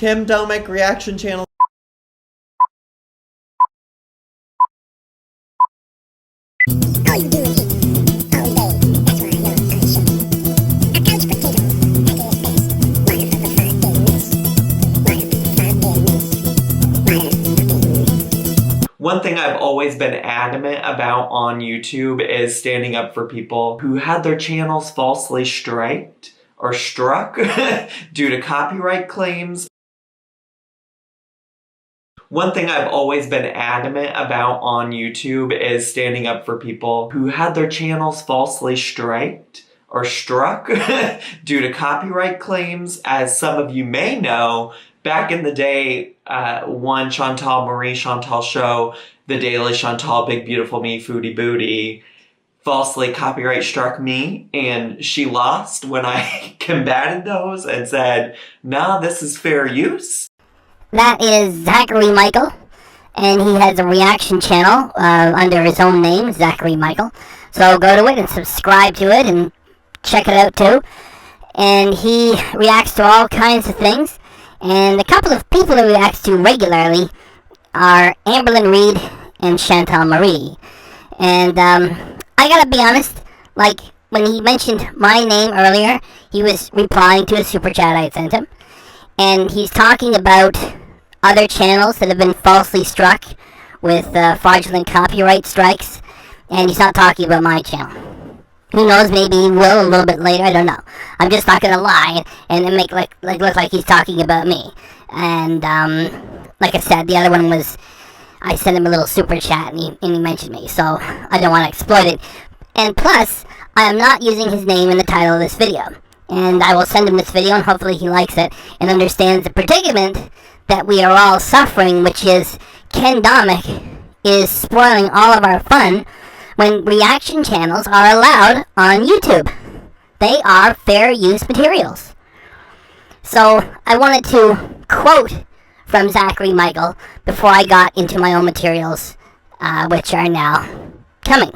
Kim Domik reaction channel. All you do is eat all day. That's why you're on shit. A couch potato at its best. Motherfucker 5 day miss. Motherfucker 5 day miss. Motherfucking miss. One thing I've always been adamant about on YouTube is standing up for people who had their channels falsely striked or struck due to copyright claims. One thing I've always been adamant about on YouTube is standing up for people who had their channels falsely striked or struck due to copyright claims. As some of you may know, back in the day, one Marie Chantal show, The Daily Chantal Big Beautiful Me Foodie Booty, falsely copyright struck me, and she lost when I combated those and said, nah, this is fair use. That is Zachary Michael, and he has a reaction channel under his own name, Zachary Michael. So go to it and subscribe to it and check it out too. And he reacts to all kinds of things. And a couple of people he reacts to regularly are Amberlyn Reed and Chantal Marie. And I gotta be honest, like when he mentioned my name earlier, he was replying to a super chat I sent him. And he's talking about other channels that have been falsely struck with fraudulent copyright strikes, and he's not talking about my channel. Who knows, maybe he will a little bit later, I don't know. I'm just not gonna lie and make look like he's talking about me. And like I said, the other one was, I sent him a little super chat and he mentioned me, so I don't want to exploit it. And plus, I am not using his name in the title of this video. And I will send him this video, and hopefully he likes it and understands the predicament that we are all suffering, which is Ken Domik is spoiling all of our fun when reaction channels are allowed on YouTube. They are fair use materials. So I wanted to quote from Zachary Michael before I got into my own materials, which are now coming.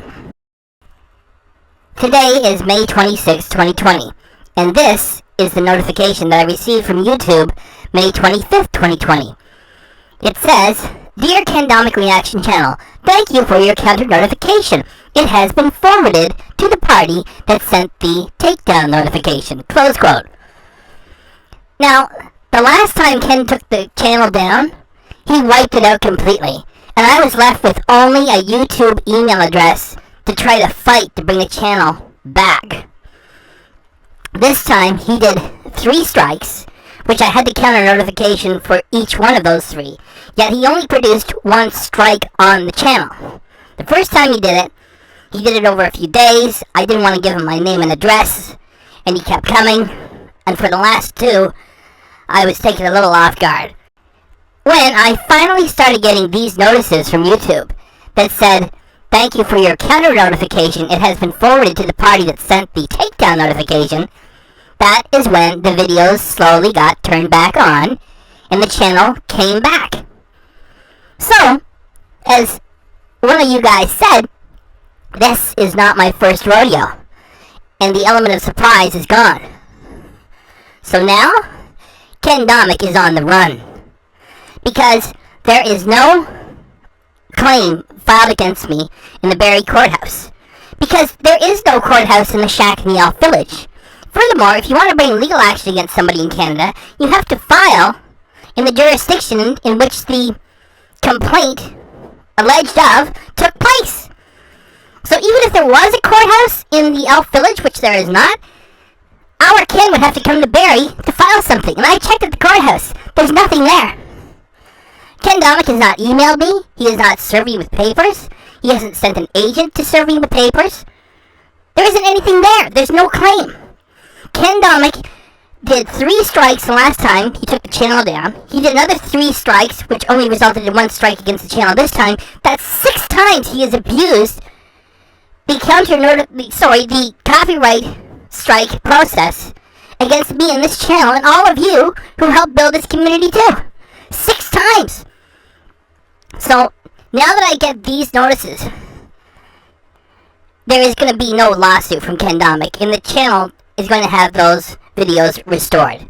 Today is May 26, 2020. And this is the notification that I received from YouTube May 25th, 2020. It says, Dear Ken Domik Reaction Channel, thank you for your counter notification. It has been forwarded to the party that sent the takedown notification. Close quote. Now, the last time Ken took the channel down, he wiped it out completely. And I was left with only a YouTube email address to try to fight to bring the channel back. This time, he did 3 strikes, which I had to counter notification for each one of those 3. Yet he only produced 1 strike on the channel. The first time he did it over a few days. I didn't want to give him my name and address, and he kept coming. And for the last 2, I was taken a little off guard. When I finally started getting these notices from YouTube that said, thank you for your counter notification, it has been forwarded to the party that sent the takedown notification, that is when the videos slowly got turned back on and the channel came back. So, as one of you guys said, this is not my first rodeo, and the element of surprise is gone. So now, Ken Domik is on the run, because there is no claim filed against me in the Barrie Courthouse, because there is no courthouse in the Shack in the Elf Village. Furthermore, if you want to bring legal action against somebody in Canada, you have to file in the jurisdiction in which the complaint alleged of took place. So even if there was a courthouse in the Elf Village, which there is not, our Ken would have to come to Barrie to file something. And I checked at the courthouse. There's nothing there. Ken Domik has not emailed me. He has not served me with papers. He hasn't sent an agent to serve me with papers. There isn't anything there. There's no claim. Ken Domik did 3 strikes the last time he took the channel down. He did another 3 strikes, which only resulted in 1 strike against the channel this time. That's 6 times he has abused the the copyright strike process against me and this channel and all of you who helped build this community too. 6 times. So now that I get these notices, there is going to be no lawsuit from Ken Domik, and the channel is going to have those videos restored.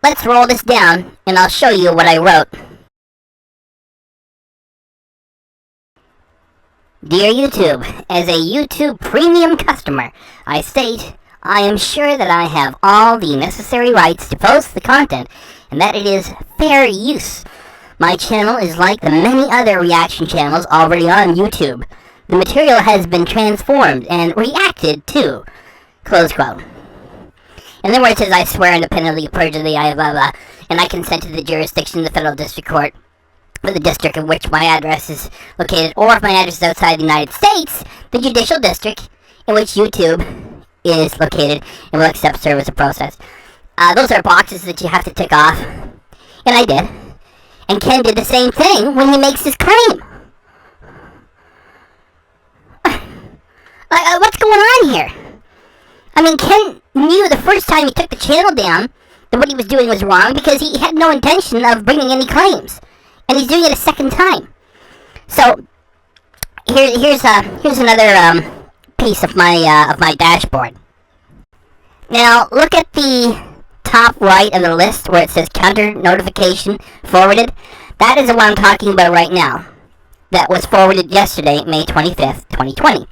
let's roll this down and I'll show you what I wrote. Dear YouTube, as a YouTube Premium customer, I state, I am sure that I have all the necessary rights to post the content and that it is fair use. My channel is like the many other reaction channels already on YouTube. The material has been transformed and reacted to. Close quote. And then where it says, I swear independently of perjury, I blah blah, and I consent to the jurisdiction of the Federal District Court for the district in which my address is located, or if my address is outside the United States, the judicial district in which YouTube is located and will accept service of process. Those are boxes that you have to tick off, and I did. And Ken did the same thing when he makes his claim. What's going on here? I mean, Ken knew the first time he took the channel down that what he was doing was wrong because he had no intention of bringing any claims. And he's doing it a second time. So, here's another piece of my dashboard. Now, look at the top right of the list where it says counter notification forwarded. That is the one I'm talking about right now. That was forwarded yesterday, May 25th, 2020.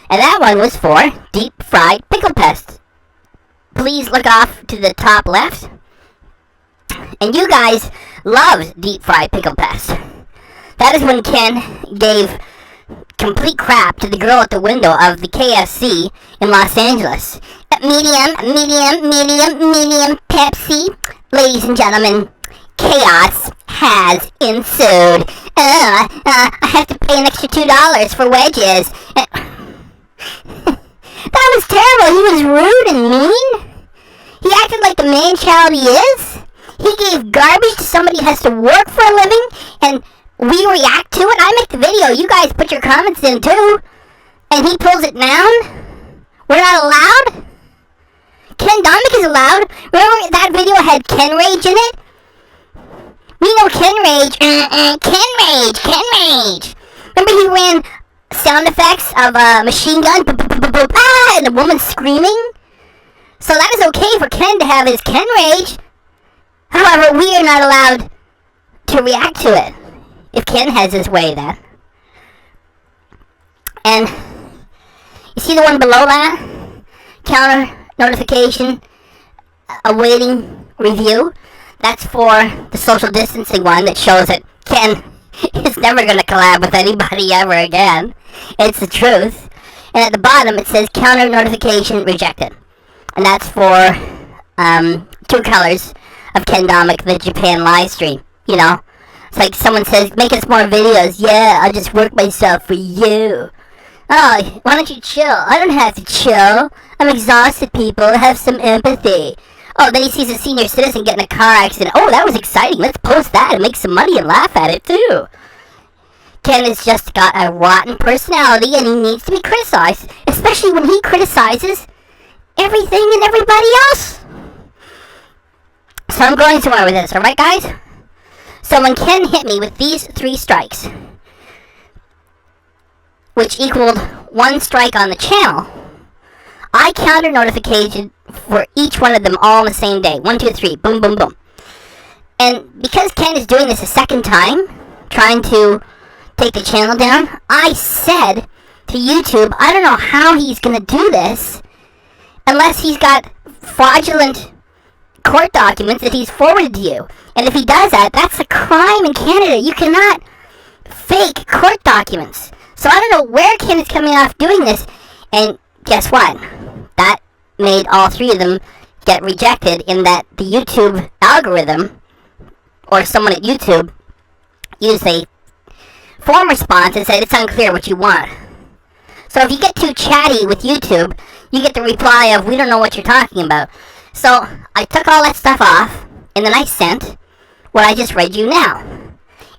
And that one was for deep fried pickle pest. Please look off to the top left. And you guys loved deep fried pickle pest. That is when Ken gave complete crap to the girl at the window of the KFC in Los Angeles. Medium Pepsi. Ladies and gentlemen, chaos has ensued. I have to pay an extra $2 for wedges. That was terrible. He was rude and mean. He acted like the man-child he is. He gave garbage to somebody who has to work for a living, and we react to it. I make the video. You guys put your comments in, too. And he pulls it down. We're not allowed? Ken Domik is allowed. Remember that video had Ken Rage in it? We know Ken Rage. Ken Rage. Remember he ran sound effects of a machine gun? And the woman screaming? So that is okay for Ken to have his Ken Rage. However, we are not allowed to react to it. If Ken has his way, then. And you see the one below that? Counter notification, awaiting review. That's for the social distancing one that shows that Ken is never going to collab with anybody ever again. It's the truth. And at the bottom it says counter notification rejected. And that's for 2 colors of Ken Domik, the Japan live stream. You know? It's like someone says, make us more videos. Yeah, I'll just work myself for you. Oh, why don't you chill? I don't have to chill. I'm exhausted, people. Have some empathy. Oh, then he sees a senior citizen get in a car accident. Oh, that was exciting. Let's post that and make some money and laugh at it, too. Ken has just got a rotten personality and he needs to be criticized, especially when he criticizes everything and everybody else. So I'm going somewhere with this, alright, guys? So when Ken hit me with these 3 strikes, which equaled 1 strike on the channel, I counter notification for each one of them all on the same day. 1, 2, 3, boom, boom, boom. And because Ken is doing this a second time, trying to take the channel down, I said to YouTube, I don't know how he's going to do this unless he's got fraudulent court documents that he's forwarded to you. And if he does that, that's a crime in Canada. You cannot fake court documents. So I don't know where Ken is coming off doing this. And guess what? That made all 3 of them get rejected in that the YouTube algorithm, or someone at YouTube, used a form response and said it's unclear what you want. So if you get too chatty with YouTube, you get the reply of, we don't know what you're talking about. So I took all that stuff off, and then I sent what I just read you now.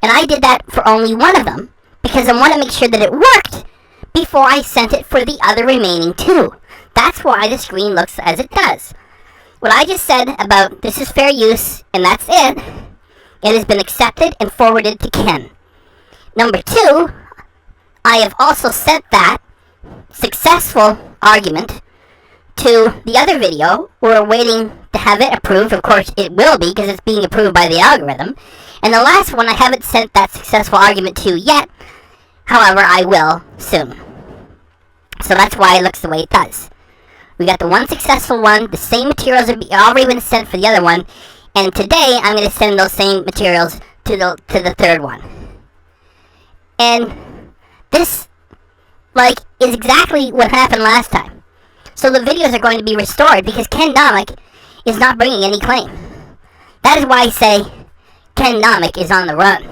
And I did that for only one of them, because I want to make sure that it worked before I sent it for the other remaining 2. That's why the screen looks as it does. What I just said about this is fair use, and that's it, it has been accepted and forwarded to Ken. Number 2, I have also sent that successful argument to the other video. We're waiting to have it approved. Of course, it will be because it's being approved by the algorithm. And the last one I haven't sent that successful argument to yet. However, I will soon. So that's why it looks the way it does. We got the one successful one. The same materials have already been sent for the other one. And today, I'm going to send those same materials to the third one. And this, is exactly what happened last time. So the videos are going to be restored because Ken Domik is not bringing any claim. That is why I say Ken Domik is on the run.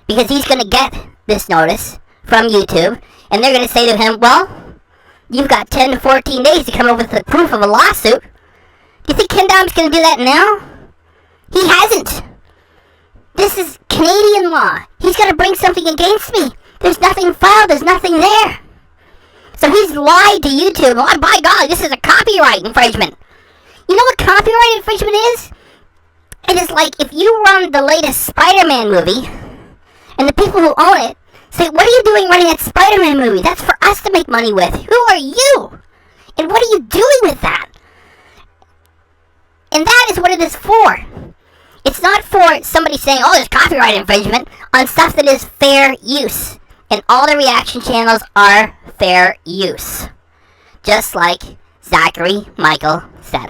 Because he's going to get this notice from YouTube, and they're going to say to him, well, you've got 10 to 14 days to come up with the proof of a lawsuit. Do you think Ken Domik's going to do that now? He hasn't. This is Canadian law. He's got to bring something against me. There's nothing filed. There's nothing there. So he's lied to YouTube. Oh, by God, this is a copyright infringement. You know what copyright infringement is? It is like if you run the latest Spider-Man movie, and the people who own it say, what are you doing running that Spider-Man movie? That's for us to make money with. Who are you? And what are you doing with that? And that is what it is for. It's not for somebody saying, oh, there's copyright infringement on stuff that is fair use. And all the reaction channels are fair use. Just like Zachary Michael said.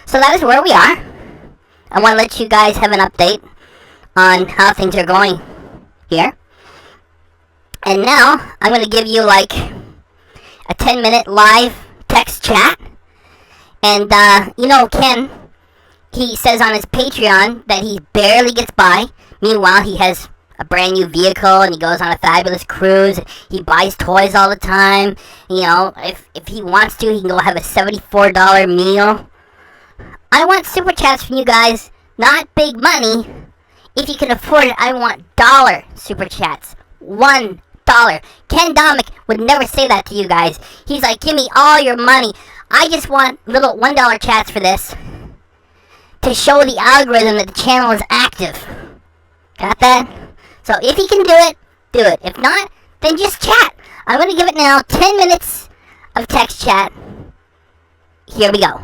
So that is where we are. I want to let you guys have an update on how things are going here. And now, I'm going to give you a 10-minute live text chat. And, Ken, he says on his Patreon that he barely gets by. Meanwhile, he has a brand new vehicle and he goes on a fabulous cruise. He buys toys all the time. If he wants to, he can go have a $74 meal. I want super chats from you guys, not big money. If you can afford it, I want dollar super chats. $1. Ken Domik would never say that to you guys. He's like, give me all your money. I just want little $1 chats for this to show the algorithm that the channel is active. Got that? So if you can do it, do it. If not, then just chat. I'm going to give it now 10 minutes of text chat. Here we go.